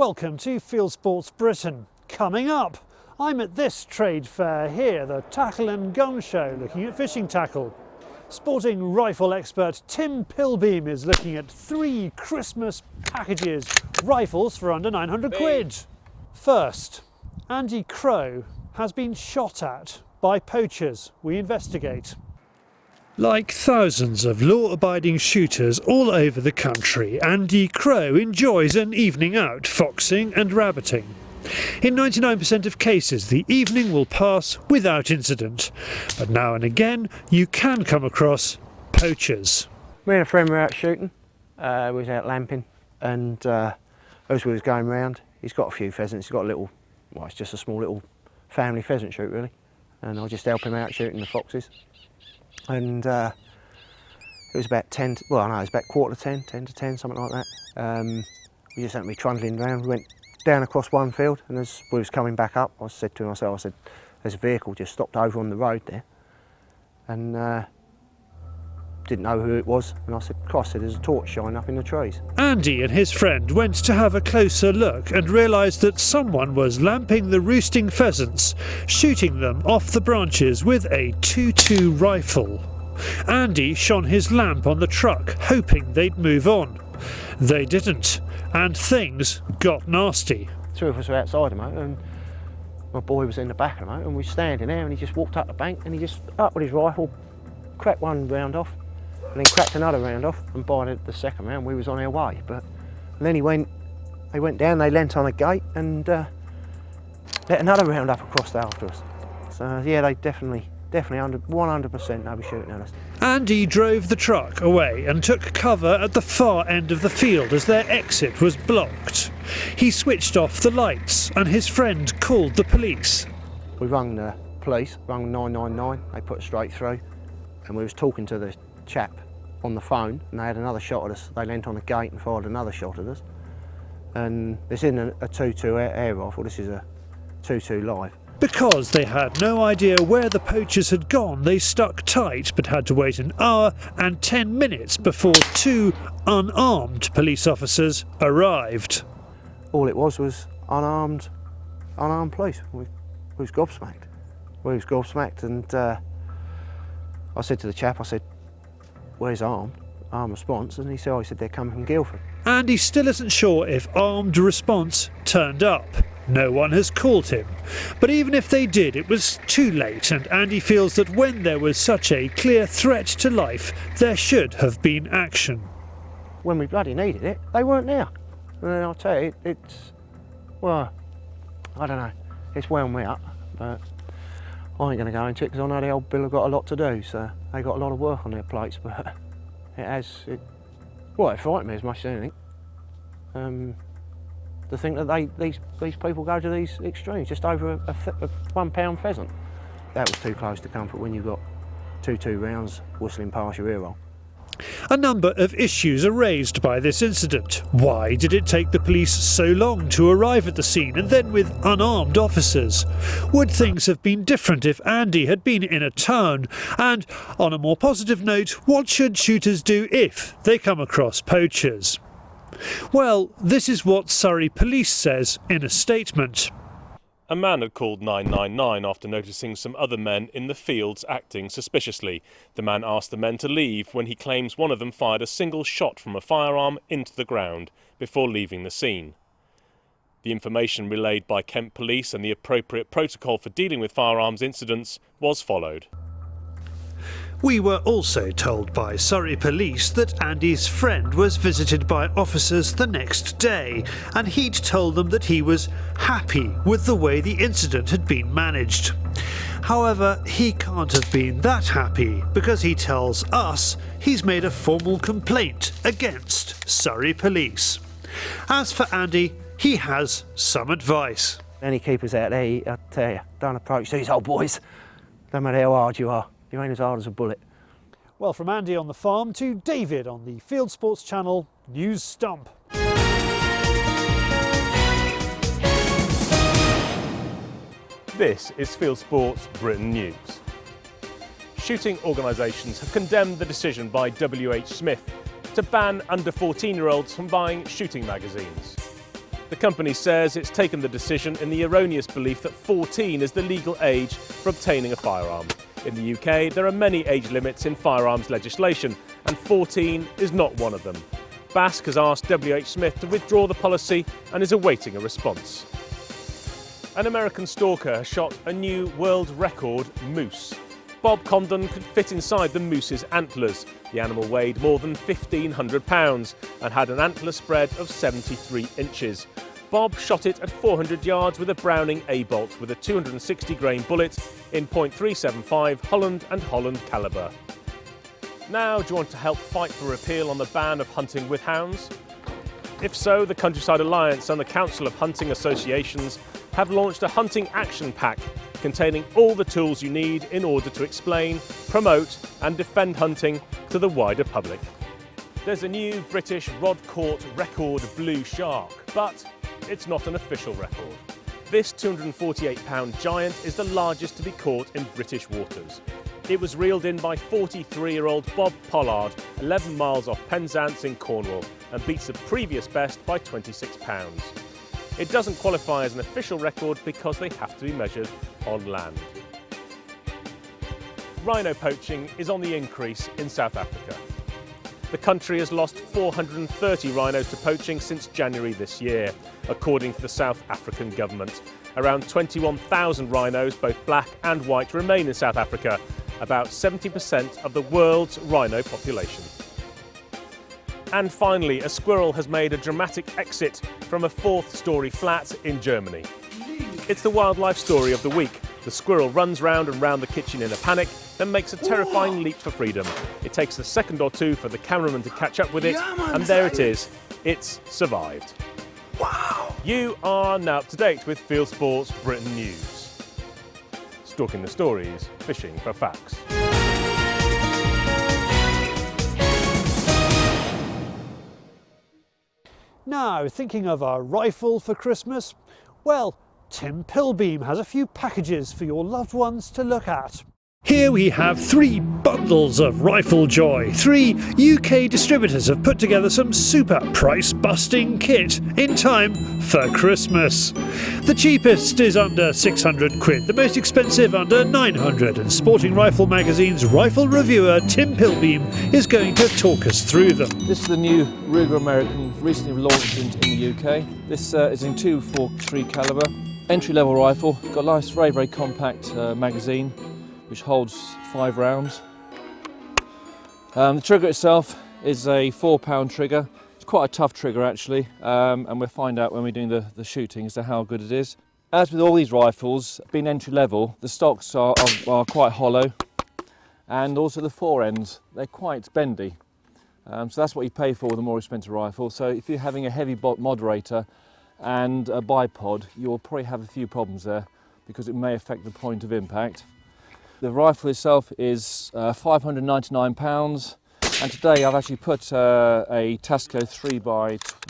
Welcome to Fieldsports Britain. Coming up, I'm at this trade fair here, the Tackle and Gun Show, looking at fishing tackle. Sporting rifle expert Tim Pilbeam is looking at 3 Christmas packages, rifles for under 900 quid. First, Andy Crow has been shot at by poachers. We investigate. Like thousands of law-abiding shooters all over the country, Andy Crow enjoys an evening out foxing and rabbiting. In 99% of cases, the evening will pass without incident, but now and again you can come across poachers. Me and a friend were out shooting. We was out lamping, and as we was going round, he's got a few pheasants. He's got a little, well, it's just a small little family pheasant shoot really, and I just help him out shooting the foxes. And it was about 10, well no, it was about 9:45, 10 to 10, something like that. We just happened to be trundling round. We went down across one field, and as we was coming back up, I said to myself, I said, there's a vehicle just stopped over on the road there, and didn't know who it was, and I said, Christ, there's a torch shining up in the trees. Andy and his friend went to have a closer look and realised that someone was lamping the roosting pheasants, shooting them off the branches with a 2.2 rifle. Andy shone his lamp on the truck, hoping they'd move on. They didn't, and things got nasty. 2 of us were outside the motor, and my boy was in the back of the motor, and we were standing there, and he just walked up the bank, and he just, up with his rifle, cracked one round off, and then cracked another round off, and by the second round we was on our way. But and then they went down, they leant on a gate and let another round up across after us. So yeah, they definitely 100% they'll be shooting at us. Andy drove the truck away and took cover at the far end of the field as their exit was blocked. He switched off the lights and his friend called the police. We rung the police, rung 999, they put us straight through, and we was talking to the chap on the phone, and they had another shot at us. They leant on the gate and fired another shot at us. And this isn't a 2.2 air rifle, this is a 2.2 live. Because they had no idea where the poachers had gone, they stuck tight but had to wait an hour and 10 minutes before 2 unarmed police officers arrived. All it was unarmed police. We was gobsmacked. We was gobsmacked, and I said to the chap, I said, where's armed response? And he said, they're coming from Guildford. And he still isn't sure if armed response turned up. No one has called him. But even if they did, it was too late, and Andy feels that when there was such a clear threat to life, there should have been action. When we bloody needed it, they weren't there. And then I'll tell you, it's, well, I don't know, it's wound me up, but I ain't going to go into it because I know the old Bill have got a lot to do, so they got a lot of work on their plates, but it frightened me as much as anything. To think that these people go to these extremes, just over a £1 pheasant. That was too close to comfort when you've got 2.2 rounds whistling past your ear roll. A number of issues are raised by this incident. Why did it take the police so long to arrive at the scene, and then with unarmed officers? Would things have been different if Andy had been in a town? And on a more positive note, what should shooters do if they come across poachers? Well, this is what Surrey Police says in a statement. A man had called 999 after noticing some other men in the fields acting suspiciously. The man asked the men to leave when he claims one of them fired a single shot from a firearm into the ground before leaving the scene. The information relayed by Kent Police and the appropriate protocol for dealing with firearms incidents was followed. We were also told by Surrey Police that Andy's friend was visited by officers the next day, and he'd told them that he was happy with the way the incident had been managed. However, he can't have been that happy, because he tells us he's made a formal complaint against Surrey Police. As for Andy, he has some advice. Any keepers out there, I tell you, don't approach these old boys. No matter how hard you are. You ain't as hard as a bullet. Well, from Andy on the farm to David on the Fieldsports Channel News Stump. This is Fieldsports Britain News. Shooting organisations have condemned the decision by WH Smith to ban under 14-year-olds from buying shooting magazines. The company says it's taken the decision in the erroneous belief that 14 is the legal age for obtaining a firearm. In the UK, there are many age limits in firearms legislation, and 14 is not one of them. BASC has asked WH Smith to withdraw the policy and is awaiting a response. An American stalker has shot a new world record moose. Bob Condon could fit inside the moose's antlers. The animal weighed more than 1,500 pounds and had an antler spread of 73 inches. Bob shot it at 400 yards with a Browning A-bolt with a 260 grain bullet in .375 Holland and Holland calibre. Now, do you want to help fight for repeal on the ban of hunting with hounds? If so, the Countryside Alliance and the Council of Hunting Associations have launched a hunting action pack containing all the tools you need in order to explain, promote and defend hunting to the wider public. There's a new British rod-caught record blue shark, but it's not an official record. This 248-pound giant is the largest to be caught in British waters. It was reeled in by 43-year-old Bob Pollard, 11 miles off Penzance in Cornwall, and beats the previous best by 26 pounds. It doesn't qualify as an official record because they have to be measured on land. Rhino poaching is on the increase in South Africa. The country has lost 430 rhinos to poaching since January this year, according to the South African government. Around 21,000 rhinos, both black and white, remain in South Africa, about 70% of the world's rhino population. And finally, a squirrel has made a dramatic exit from a 4th-storey flat in Germany. It's the wildlife story of the week. The squirrel runs round and round the kitchen in a panic, then makes a terrifying leap for freedom. It takes a second or two for the cameraman to catch up with it, and there it is. It's survived. Wow! You are now up to date with Fieldsports Britain News. Stalking the stories, fishing for facts. Now, thinking of a rifle for Christmas? Well, Tim Pilbeam has a few packages for your loved ones to look at. Here we have 3 bundles of rifle joy. 3 UK distributors have put together some super price-busting kit in time for Christmas. The cheapest is under 600 quid, the most expensive under 900, and Sporting Rifle Magazine's rifle reviewer Tim Pilbeam is going to talk us through them. This is the new Ruger American, recently launched in the UK. This is in 243 calibre, entry-level rifle, got a nice, very compact magazine, which holds 5 rounds. The trigger itself is a 4-pound trigger. It's quite a tough trigger actually, and we'll find out when we're doing the shooting as to how good it is. As with all these rifles, being entry level, the stocks are quite hollow, and also the fore ends, they're quite bendy. So that's what you pay for with a more expensive rifle. So if you're having a heavy moderator and a bipod, you'll probably have a few problems there because it may affect the point of impact. The rifle itself is £599, and today I've actually put a Tasco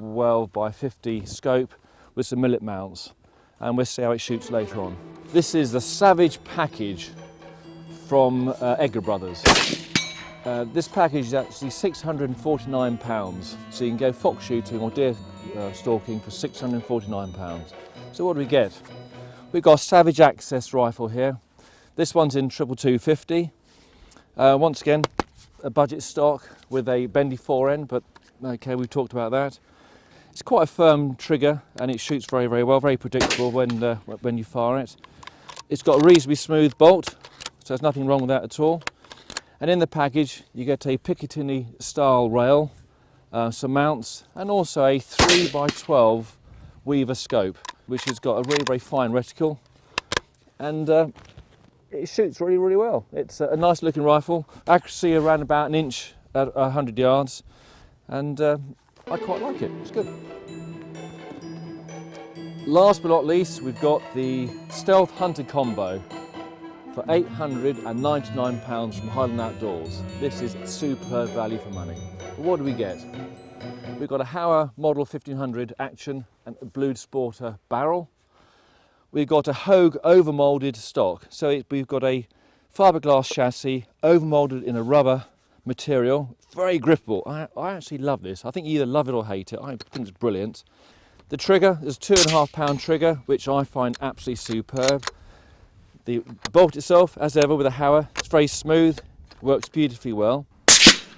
3x12x50 scope with some millet mounts, and we'll see how it shoots later on. This is the Savage package from Edgar Brothers. This package is actually £649, so you can go fox shooting or deer stalking for £649. So what do we get? We've got a Savage Access rifle here. This one's in 222/50. Once again, a budget stock with a bendy fore end, but okay, we've talked about that. It's quite a firm trigger and it shoots very well, very predictable when you fire it. It's got a reasonably smooth bolt, so there's nothing wrong with that at all. And in the package, you get a Picatinny style rail, some mounts, and also a 3x12 Weaver scope, which has got a very fine reticle. And it shoots really well. It's a nice looking rifle, accuracy around about 1 inch at 100 yards, and I quite like it, it's good. Last but not least, we've got the Stealth Hunter Combo for £899 from Highland Outdoors. This is superb value for money. But what do we get? We've got a Hauer Model 1500 Action and a Blued Sporter barrel. We've got a Hogue overmoulded stock, so we've got a fiberglass chassis overmoulded in a rubber material, very grippable. I actually love this. I think you either love it or hate it. I think it's brilliant. The trigger is a 2.5 pound trigger, which I find absolutely superb. The bolt itself, as ever with a Hauer, it's very smooth, works beautifully well.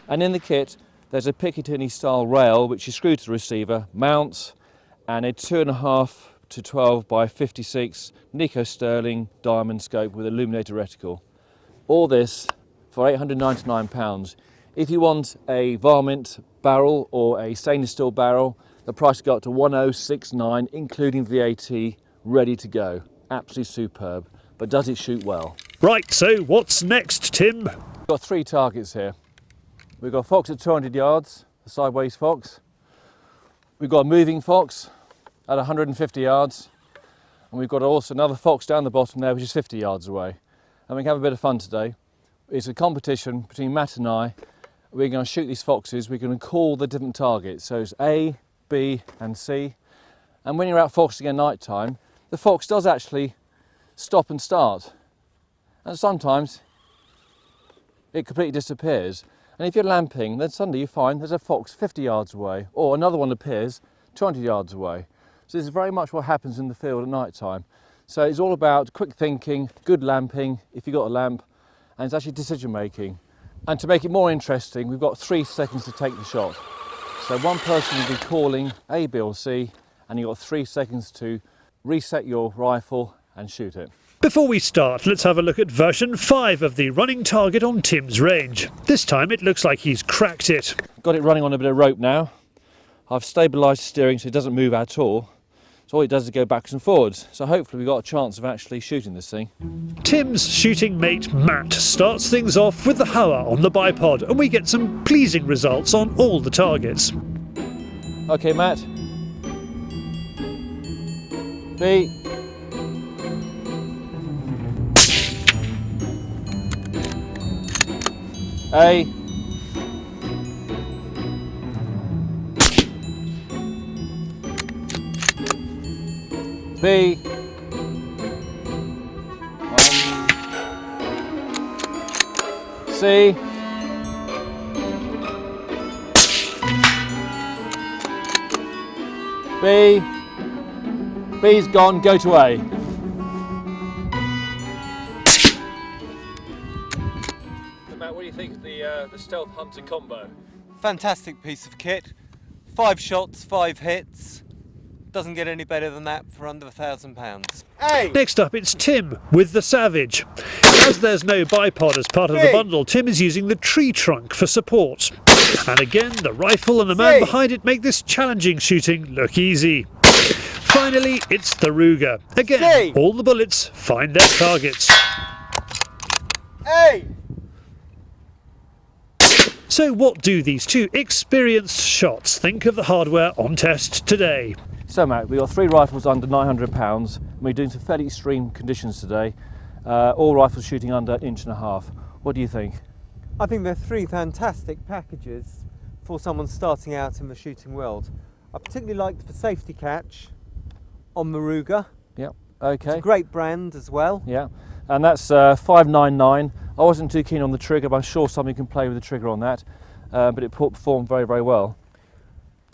And in the kit, there's a Picatinny style rail which is screwed to the receiver, mounts, and a 2.5 to 12 by 56 Nico Sterling diamond scope with illuminated reticle. All this for £899. If you want a varmint barrel or a stainless steel barrel, the price will go up to 1069, including VAT, ready to go. Absolutely superb. But does it shoot well? Right, so what's next, Tim? We've got 3 targets here. We've got a fox at 200 yards, a sideways fox. We've got a moving fox at 150 yards. And we've got also another fox down the bottom there, which is 50 yards away. And we can have a bit of fun today. It's a competition between Matt and I. We're going to shoot these foxes. We're going to call the different targets. So it's A, B and C. And when you're out foxing at night time, the fox does actually stop and start. And sometimes it completely disappears. And if you're lamping, then suddenly you find there's a fox 50 yards away, or another one appears 200 yards away. So this is very much what happens in the field at night time. So it's all about quick thinking, good lamping, if you've got a lamp, and it's actually decision making. And to make it more interesting, we've got 3 seconds to take the shot. So one person will be calling A, B or C, and you've got 3 seconds to reset your rifle and shoot it. Before we start, let's have a look at version 5 of the running target on Tim's range. This time it looks like he's cracked it. Got it running on a bit of rope now. I've stabilised the steering so it doesn't move at all. So all it does is go backwards and forwards. So hopefully we've got a chance of actually shooting this thing. Tim's shooting mate Matt starts things off with the Hauer on the bipod, and we get some pleasing results on all the targets. Okay, Matt. B. A. B. C. B. B's gone, go to A. Matt, what do you think of the Stealth Hunter combo? Fantastic piece of kit. 5 shots, 5 hits. Doesn't get any better than that for under £1,000. Hey! Next up it's Tim with the Savage. As there's no bipod as part of the bundle, Tim is using the tree trunk for support. And again, the rifle and the man behind it make this challenging shooting look easy. Finally, it's the Ruger. Again, all the bullets find their targets. Hey! So what do these 2 experienced shots think of the hardware on test today? So Matt, we've got 3 rifles under £900. We're doing some fairly extreme conditions today. All rifles shooting under 1.5 inches. What do you think? I think they're 3 fantastic packages for someone starting out in the shooting world. I particularly liked the safety catch on the Ruger. Yeah, okay. It's a great brand as well. Yeah, and that's $599. I wasn't too keen on the trigger, but I'm sure somebody can play with the trigger on that. But it performed very, very well.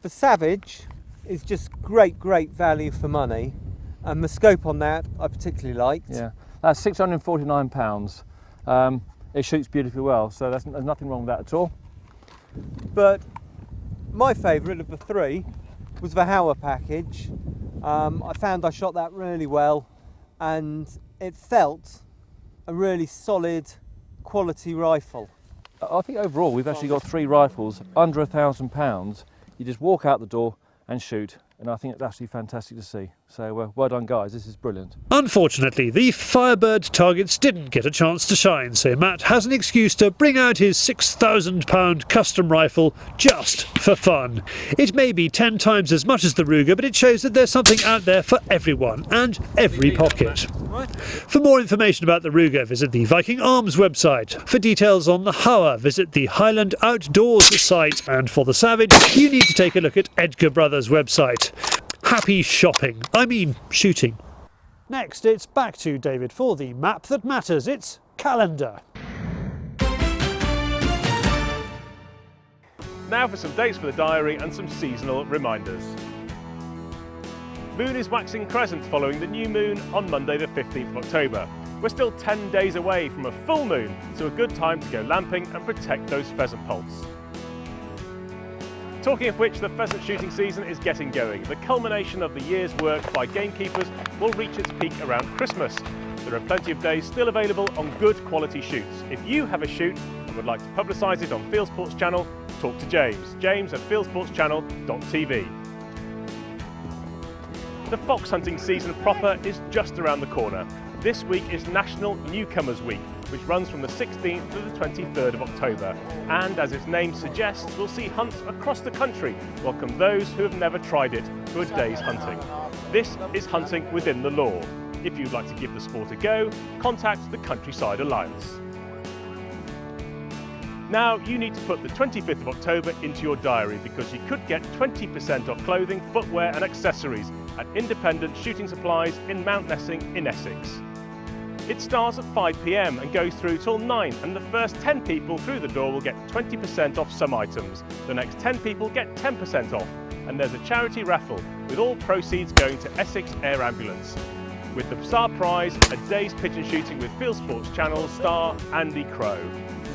The Savage is just great value for money, and the scope on that I particularly liked. Yeah, that's £649. It shoots beautifully well, so there's nothing wrong with that at all. But my favourite of the 3 was the Hauer package. I found I shot that really well, and it felt a really solid quality rifle. I think overall we've actually got 3 rifles under £1,000. You just walk out the door and shoot, and I think it's absolutely fantastic to see. So well done guys, this is brilliant. Unfortunately, the Firebird targets didn't get a chance to shine, so Matt has an excuse to bring out his £6,000 custom rifle just for fun. It may be 10 times as much as the Ruger, but it shows that there's something out there for everyone and every pocket. For more information about the Ruger, visit the Viking Arms website. For details on the Hauer, visit the Highland Outdoors site, and for the Savage, you need to take a look at Edgar Brothers website. Happy shopping. I mean shooting. Next, it's back to David for the map that matters. It's calendar. Now for some dates for the diary and some seasonal reminders. moon is waxing crescent following the new moon on Monday the 15th of October. We're still 10 days away from a full moon, so a good time to go lamping and protect those pheasant poults. Talking of which, the pheasant shooting season is getting going. The culmination of the year's work by gamekeepers will reach its peak around Christmas. There are plenty of days still available on good quality shoots. If you have a shoot and would like to publicise it on Fieldsports Channel, talk to James at fieldsportschannel.tv. The fox hunting season proper is just around the corner. This week is National Newcomers Week, which runs from the 16th to the 23rd of October. And as its name suggests, we'll see hunts across the country, welcome those who have never tried it to a day's hunting. This is hunting within the law. If you'd like to give the sport a go, contact the Countryside Alliance. Now you need to put the 25th of October into your diary because you could get 20% off clothing, footwear and accessories at Independent Shooting Supplies in Mount Nessing in Essex. It starts at 5 p.m. and goes through till 9, and the first 10 people through the door will get 20% off some items. The next 10 people get 10% off, and there's a charity raffle with all proceeds going to Essex Air Ambulance. With the star prize, a day's pigeon shooting with Fieldsports Channel star Andy Crow.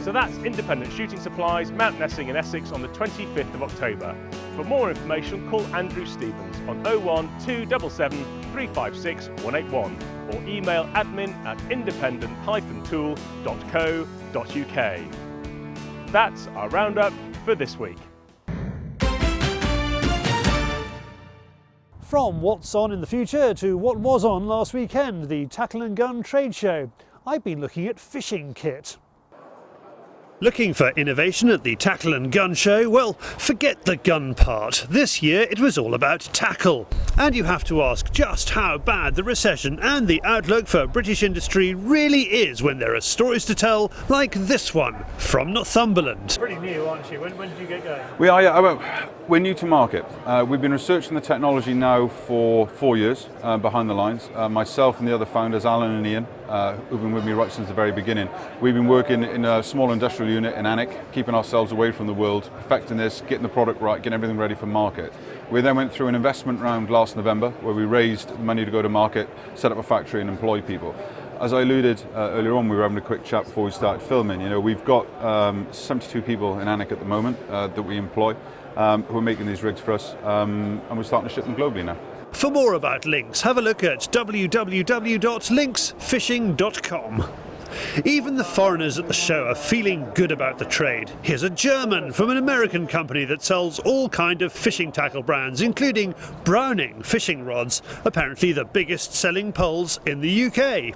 So that's Independent Shooting Supplies, Mount Nessing in Essex on the 25th of October. For more information, call Andrew Stevens on 01277 356 181 or email admin@independent-tool.co.uk. That's our roundup for this week. From what's on in the future to what was on last weekend, the Tackle and Gun trade show, I've been looking at fishing kit. Looking for innovation at the Tackle and Gun show? Well, forget the gun part. This year it was all about tackle. And you have to ask just how bad the recession and the outlook for British industry really is when there are stories to tell like this one from Northumberland. Pretty new, aren't you? When did you get going? We are, yeah. Well, we're new to market. We've been researching the technology now for 4 years behind the lines. Myself and the other founders, Alan and Ian, who've been with me right since the very beginning. We've been working in a small industrial unit in Alnwick, keeping ourselves away from the world, perfecting this, getting the product right, getting everything ready for market. We then went through an investment round last November where we raised money to go to market, set up a factory and employ people. As I alluded earlier on, we were having a quick chat before we started filming. You know, we've got 72 people in Alnwick at the moment that we employ who are making these rigs for us, and we're starting to ship them globally now. For more about Lynx, have a look at www.lynxfishing.com. Even the foreigners at the show are feeling good about the trade. Here's a German from an American company that sells all kind of fishing tackle brands, including Browning fishing rods, apparently the biggest selling poles in the UK.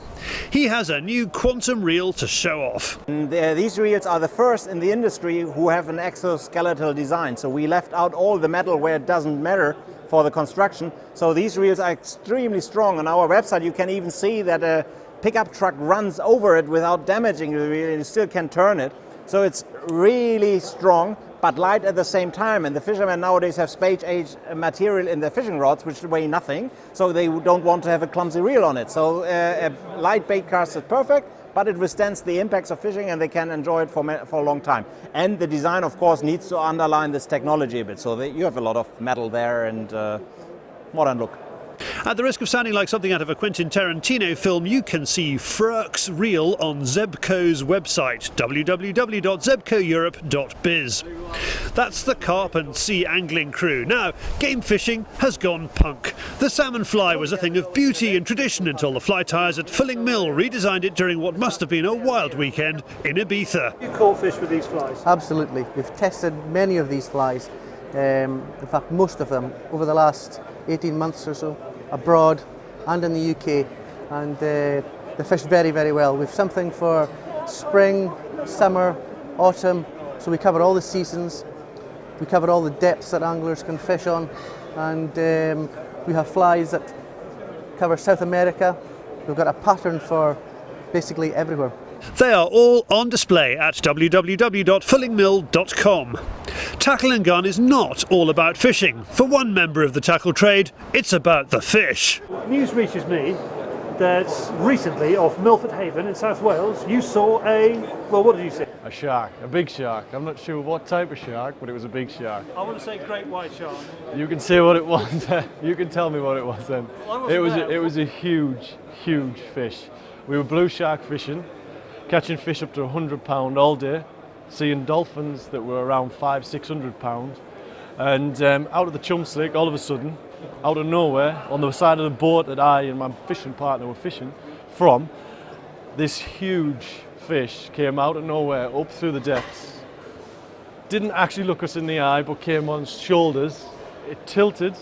He has a new quantum reel to show off. And, these reels are the first in the industry who have an exoskeletal design, so we left out all the metal where it doesn't matter for the construction. So these reels are extremely strong. On our website you can even see that a pickup truck runs over it without damaging the reel and you still can turn it. So it's really strong but light at the same time, and the fishermen nowadays have space age material in their fishing rods which weigh nothing, so they don't want to have a clumsy reel on it. So a light bait cast is perfect, but it withstands the impacts of fishing and they can enjoy it for a long time. And the design of course needs to underline this technology a bit, so that you have a lot of metal there and modern look. At the risk of sounding like something out of a Quentin Tarantino film, you can see Frerk's reel on Zebco's website, www.zebcoeurope.biz. That's the carp and sea angling crew. Now, game fishing has gone punk. The salmon fly was a thing of beauty and tradition until the fly tyers at Filling Mill redesigned it during what must have been a wild weekend in Ibiza. You caught fish with these flies? Absolutely. We've tested many of these flies, in fact most of them, over the last 18 months or so, abroad and in the UK, and they fish very, very well. We've something for spring, summer, autumn, so we cover all the seasons, we cover all the depths that anglers can fish on, and we have flies that cover South America. We've got a pattern for basically everywhere. They are all on display at www.fillingmill.com. Tackle and Gun is not all about fishing. For one member of the tackle trade, it's about the fish. News reaches me that recently off Milford Haven in South Wales you saw a, well, what did you see? A shark, a big shark. I'm not sure what type of shark, but it was a big shark. I want to say great white shark. You can say what it was. You can tell me what it was then. Well, it was a huge, huge fish. We were blue shark fishing, catching fish up to 100 pound all day, seeing dolphins that were around 500-600 pound, and out of the chum slick, all of a sudden, out of nowhere, on the side of the boat that I and my fishing partner were fishing from, this huge fish came out of nowhere, up through the depths. Didn't actually look us in the eye, but came on shoulders. It tilted,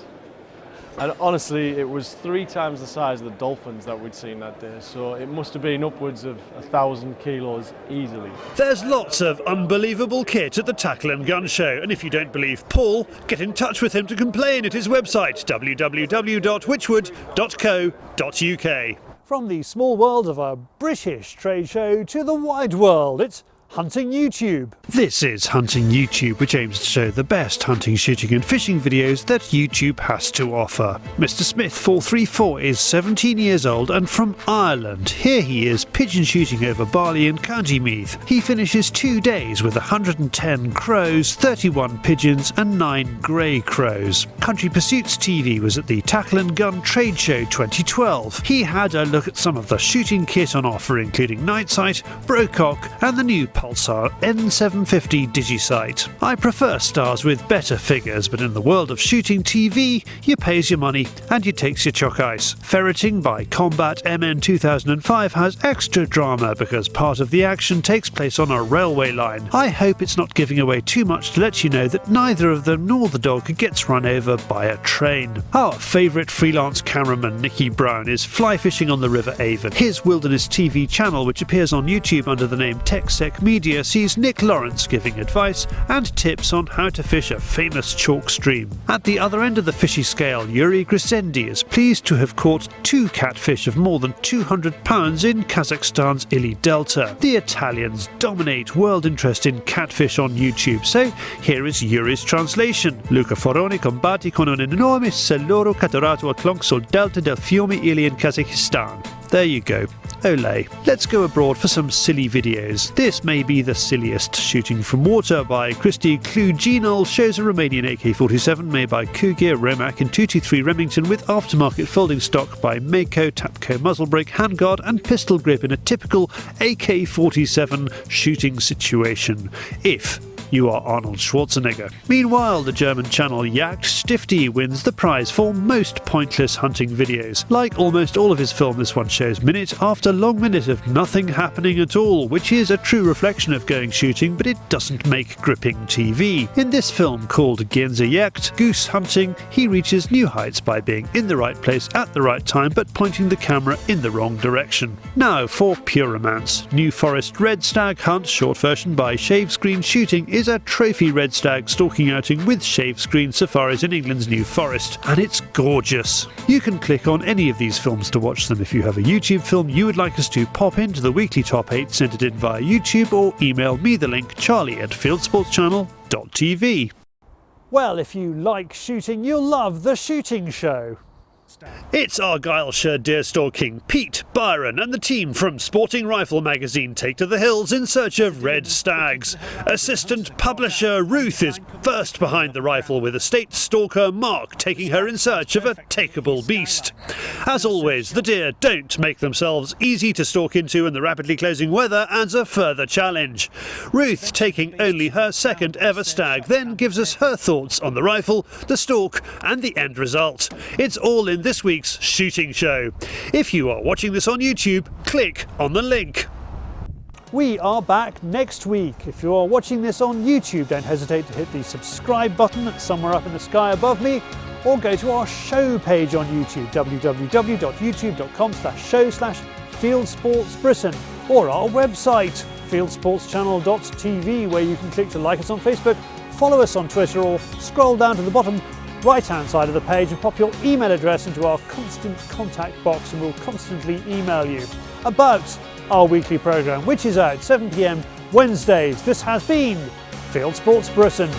and honestly, it was 3 times the size of the dolphins that we'd seen that day. So it must have been upwards of 1,000 kilos easily. There's lots of unbelievable kit at the Tackle and Gun Show, and if you don't believe Paul, get in touch with him to complain at his website, www.witchwood.co.uk. From the small world of a British trade show to the wide world, it's Hunting YouTube. This is Hunting YouTube, which aims to show the best hunting, shooting and fishing videos that YouTube has to offer. Mr. Smith 434 is 17 years old and from Ireland. Here he is pigeon shooting over Barley and County Meath. He finishes 2 days with 110 crows, 31 pigeons and 9 grey crows. Country Pursuits TV was at the Tackle and Gun Trade Show 2012. He had a look at some of the shooting kit on offer, including Night Sight, Brocock and the new Pulsar N750 Digisight. I prefer stars with better figures, but in the world of shooting TV, you pays your money and you takes your chalk ice. Ferreting by Combat MN 2005 has extra drama because part of the action takes place on a railway line. I hope it's not giving away too much to let you know that neither of them nor the dog gets run over by a train. Our favourite freelance cameraman Nicky Brown is fly fishing on the River Avon. His Wilderness TV channel, which appears on YouTube under the name TechSec Media, sees Nick Lawrence giving advice and tips on how to fish a famous chalk stream. At the other end of the fishy scale, Yuri Grisendi is pleased to have caught 2 catfish of more than 200 pounds in Kazakhstan's Ili Delta. The Italians dominate world interest in catfish on YouTube, so here is Yuri's translation. Luca Foroni combatti con un enorme selloro catturato a clonk sul delta del fiume Ili in Kazakhstan. There you go. Olé. Let's go abroad for some silly videos. This may be the silliest. Shooting from Water by Christy Kluginol shows a Romanian AK-47 made by Kugia Remac in 223 Remington with aftermarket folding stock by Mako, Tapco muzzle brake, handguard and pistol grip in a typical AK-47 shooting situation. If you are Arnold Schwarzenegger. Meanwhile, the German channel Jagd Stifty wins the prize for most pointless hunting videos. Like almost all of his film, this one shows minute after long minute of nothing happening at all, which is a true reflection of going shooting, but it doesn't make gripping TV. In this film called Gänsejagd, Goose Hunting, he reaches new heights by being in the right place at the right time, but pointing the camera in the wrong direction. Now for pure romance. New Forest Red Stag Hunt, short version by Shave Screen Shooting, is a trophy red stag stalking outing with shave screen safaris in England's New Forest, and it's gorgeous. You can click on any of these films to watch them. If you have a YouTube film you would like us to pop into the weekly top 8, send it in via YouTube or email me the link, charlie@fieldsportschannel.tv. Well, if you like shooting, you'll love The Shooting Show. It's Argyllshire deer stalking Pete, Byron and the team from Sporting Rifle magazine take to the hills in search of red stags. Assistant publisher Ruth is first behind the rifle with estate stalker Mark taking her in search of a takeable beast. As always, the deer don't make themselves easy to stalk into, and the rapidly closing weather adds a further challenge. Ruth, taking only her second ever stag, then gives us her thoughts on the rifle, the stalk and the end result. It's all in this week's Shooting Show. If you are watching this on YouTube, click on the link. We are back next week. If you are watching this on YouTube, don't hesitate to hit the subscribe button that's somewhere up in the sky above me, or go to our show page on YouTube, www.youtube.com/show/Fieldsports Britain, or our website, fieldsportschannel.tv, where you can click to like us on Facebook, follow us on Twitter, or scroll down to the bottom right-hand side of the page and pop your email address into our constant contact box, and we'll constantly email you about our weekly programme, which is out 7 PM Wednesdays. This has been Fieldsports Britain.